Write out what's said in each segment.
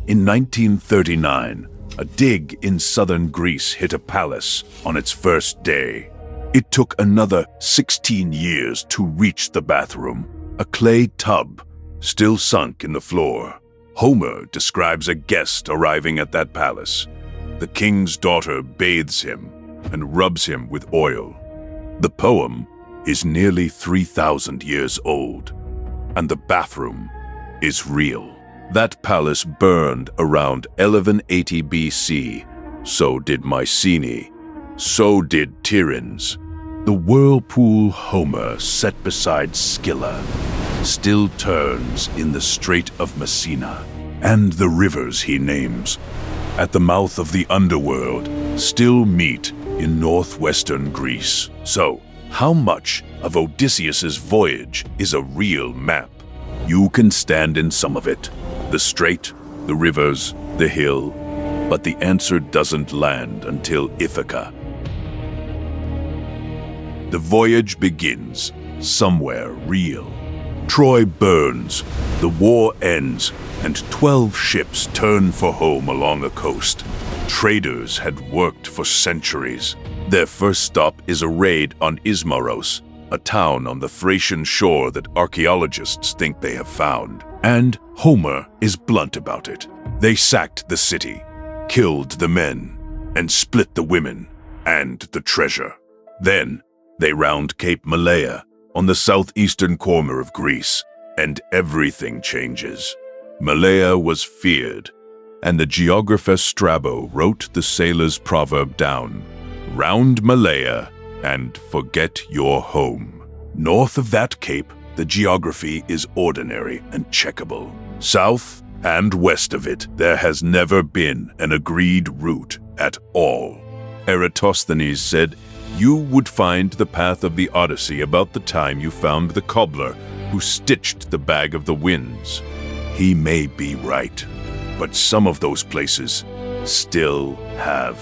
In 1939, a dig in southern Greece hit a palace on its first day. It took another 16 years to reach the bathroom, a clay tub still sunk in the floor. Homer describes a guest arriving at that palace. The king's daughter bathes him and rubs him with oil. The poem is nearly 3,000 years old, and the bathroom is real. That palace burned around 1180 BC. So did Mycenae. So did Tiryns. The whirlpool Homer set beside Scylla still turns in the Strait of Messina, and the rivers he names at the mouth of the underworld still meet in northwestern Greece. So, how much of Odysseus's voyage is a real map? You can stand in some of it, the strait, the rivers, the hill, but the answer doesn't land until Ithaca. The voyage begins somewhere real. Troy burns, the war ends, and 12 ships turn for home along the coast. Traders had worked for centuries. Their first stop is a raid on Ismaros, a town on the Thracian shore that archaeologists think they have found. And Homer is blunt about it. They sacked the city, killed the men, and split the women and the treasure. Then they round Cape Malea on the southeastern corner of Greece, and everything changes. Malea was feared, and the geographer Strabo wrote the sailor's proverb down: "Round Malea and forget your home." North of that cape, the geography is ordinary and checkable. South and west of it, there has never been an agreed route at all. Eratosthenes said, "You would find the path of the Odyssey about the time you found the cobbler who stitched the bag of the winds." He may be right, but some of those places still have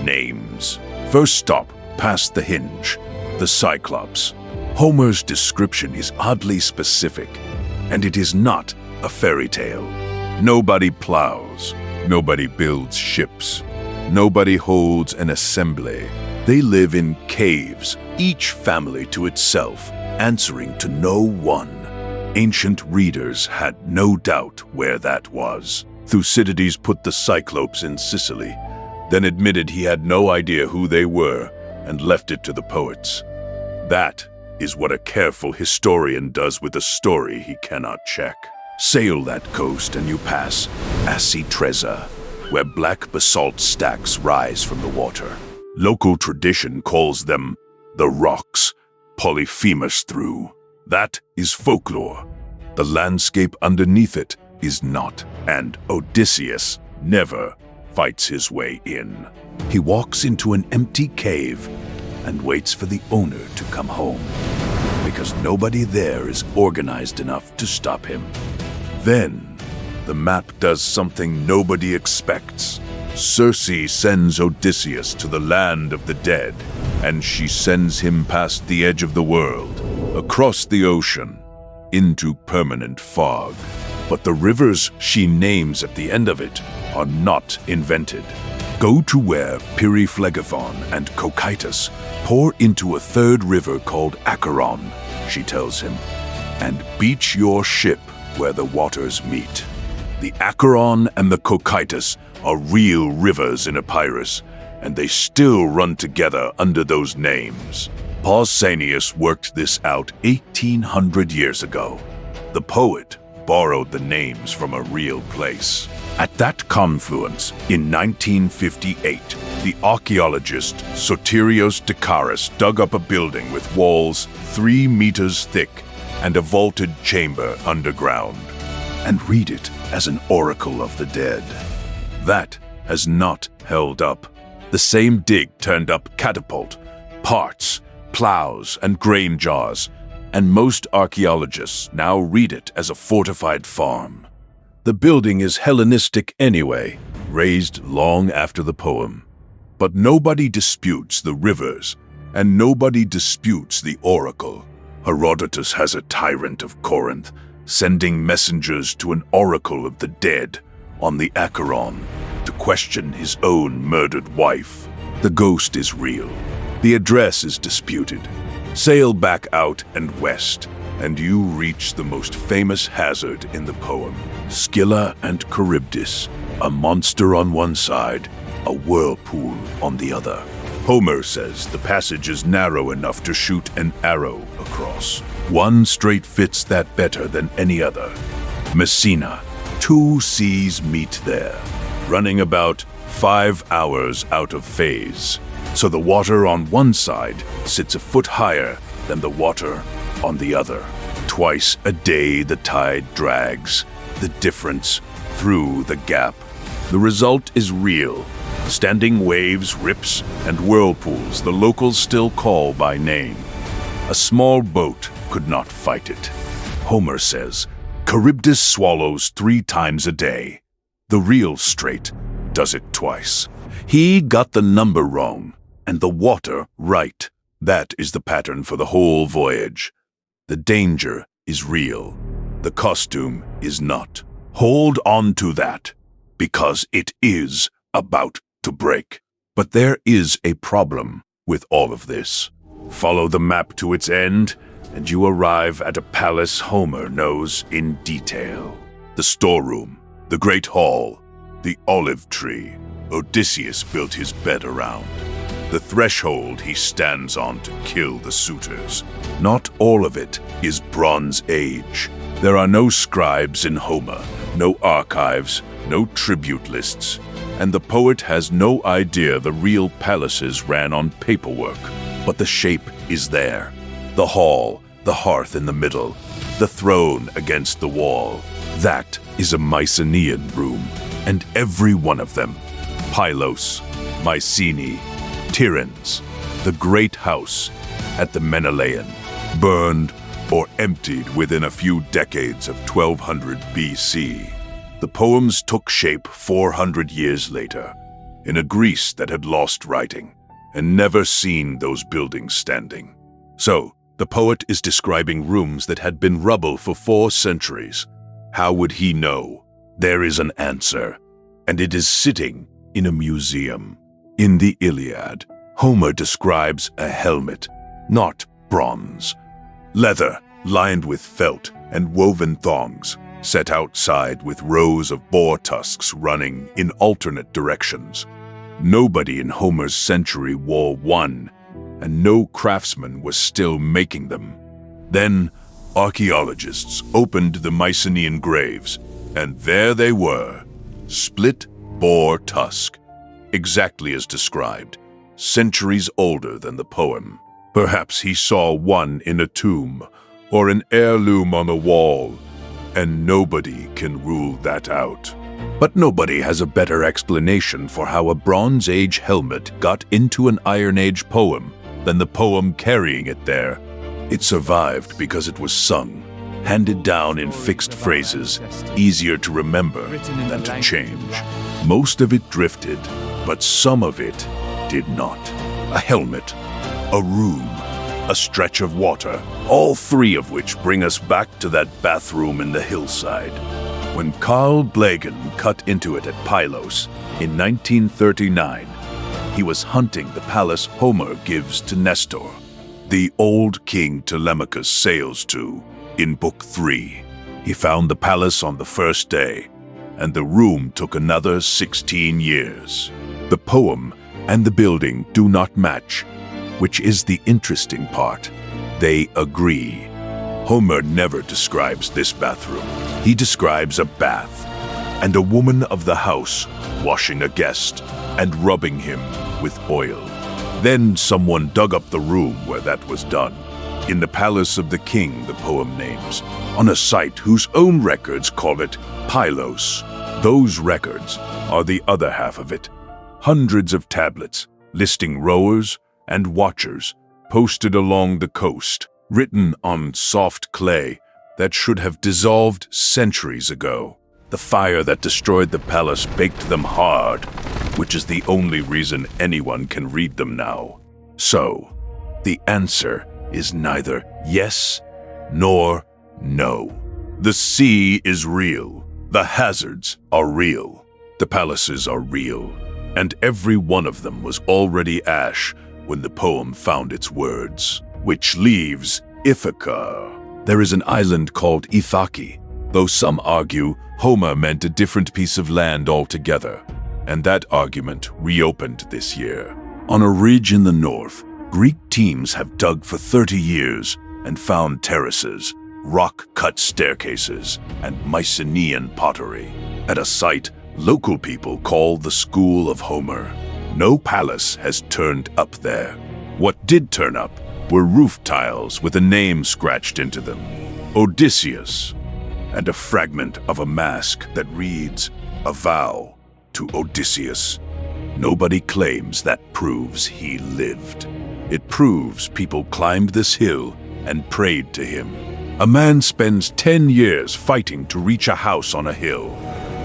names. First stop, past the hinge, the Cyclops. Homer's description is oddly specific, and it is not a fairy tale. Nobody plows, nobody builds ships, nobody holds an assembly. They live in caves, each family to itself, answering to no one. Ancient readers had no doubt where that was. Thucydides put the Cyclopes in Sicily, then admitted he had no idea who they were and left it to the poets. That is what a careful historian does with a story he cannot check. Sail that coast and you pass Acitrezza, where black basalt stacks rise from the water. Local tradition calls them the rocks Polyphemus threw. That is folklore. The landscape underneath it is not, and Odysseus never fights his way in. He walks into an empty cave and waits for the owner to come home, because nobody there is organized enough to stop him. Then, the map does something nobody expects. Circe sends Odysseus to the land of the dead, and she sends him past the edge of the world, across the ocean, into permanent fog. But the rivers she names at the end of it are not invented. Go to where Pyriphlegethon and Cocytus pour into a third river called Acheron, she tells him, and beach your ship where the waters meet. The Acheron and the Cocytus are real rivers in Epirus, and they still run together under those names. Pausanias worked this out 1,800 years ago. The poet borrowed the names from a real place. At that confluence, in 1958, the archaeologist Sotirios Dikaris dug up a building with walls 3 meters thick and a vaulted chamber underground, and read it as an oracle of the dead. That has not held up. The same dig turned up catapult, parts, plows, and grain jars, and most archaeologists now read it as a fortified farm. The building is Hellenistic anyway, raised long after the poem. But nobody disputes the rivers, and nobody disputes the oracle. Herodotus has a tyrant of Corinth, sending messengers to an oracle of the dead, on the Acheron to question his own murdered wife. The ghost is real. The address is disputed. Sail back out and west, and you reach the most famous hazard in the poem. Scylla and Charybdis, a monster on one side, a whirlpool on the other. Homer says the passage is narrow enough to shoot an arrow across. One strait fits that better than any other. Messina, 2 seas meet there, running about 5 hours out of phase. So the water on one side sits a foot higher than the water on the other. Twice a day the tide drags the difference through the gap. The result is real. Standing waves, rips, and whirlpools the locals still call by name. A small boat could not fight it. Homer says, Charybdis swallows 3 times a day. The real Strait does it twice. He got the number wrong, and the water right. That is the pattern for the whole voyage. The danger is real. The costume is not. Hold on to that, because it is about to break. But there is a problem with all of this. Follow the map to its end, and you arrive at a palace Homer knows in detail. The storeroom, the great hall, the olive tree Odysseus built his bed around. The threshold he stands on to kill the suitors. Not all of it is Bronze Age. There are no scribes in Homer, no archives, no tribute lists, and the poet has no idea the real palaces ran on paperwork. But the shape is there. The hall, the hearth in the middle, the throne against the wall. That is a Mycenaean room, and every one of them, Pylos, Mycenae, Tiryns, the great house at the Menelaean, burned or emptied within a few decades of 1200 BC. The poems took shape 400 years later, in a Greece that had lost writing and never seen those buildings standing. So, the poet is describing rooms that had been rubble for 4 centuries. How would he know? There is an answer, and it is sitting in a museum. In the Iliad, Homer describes a helmet, not bronze. Leather, lined with felt and woven thongs, set outside with rows of boar tusks running in alternate directions. Nobody in Homer's century wore one, and no craftsman was still making them. Then, archaeologists opened the Mycenaean graves, and there they were, split boar tusk, exactly as described, centuries older than the poem. Perhaps he saw one in a tomb, or an heirloom on a wall, and nobody can rule that out. But nobody has a better explanation for how a Bronze Age helmet got into an Iron Age poem than the poem carrying it there. It survived because it was sung, handed down in fixed phrases, easier to remember than to change. Most of it drifted, but some of it did not. A helmet, a room, a stretch of water, all 3 of which bring us back to that bathroom in the hillside. When Carl Blegen cut into it at Pylos in 1939, he was hunting the palace Homer gives to Nestor, the old king Telemachus sails to in Book 3. He found the palace on the first day, and the room took another 16 years. The poem and the building do not match, which is the interesting part. They agree. Homer never describes this bathroom. He describes a bath, and a woman of the house washing a guest and rubbing him with oil. Then someone dug up the room where that was done, in the palace of the king the poem names, on a site whose own records call it Pylos. Those records are the other half of it. Hundreds of tablets listing rowers and watchers posted along the coast, written on soft clay that should have dissolved centuries ago. The fire that destroyed the palace baked them hard, which is the only reason anyone can read them now. So, the answer is neither yes nor no. The sea is real. The hazards are real. The palaces are real. And every one of them was already ash when the poem found its words, which leaves Ithaca. There is an island called Ithaca, though some argue Homer meant a different piece of land altogether, and that argument reopened this year. On a ridge in the north, Greek teams have dug for 30 years and found terraces, rock-cut staircases, and Mycenaean pottery at a site local people call the School of Homer. No palace has turned up there. What did turn up were roof tiles with a name scratched into them, Odysseus, and a fragment of a mask that reads, "A vow to Odysseus." Nobody claims that proves he lived. It proves people climbed this hill and prayed to him. A man spends 10 years fighting to reach a house on a hill.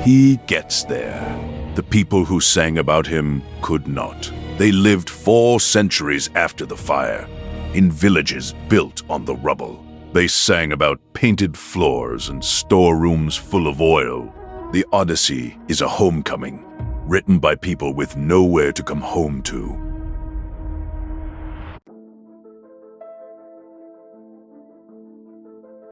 He gets there. The people who sang about him could not. They lived 4 centuries after the fire, in villages built on the rubble. They sang about painted floors and storerooms full of oil. The Odyssey is a homecoming, written by people with nowhere to come home to.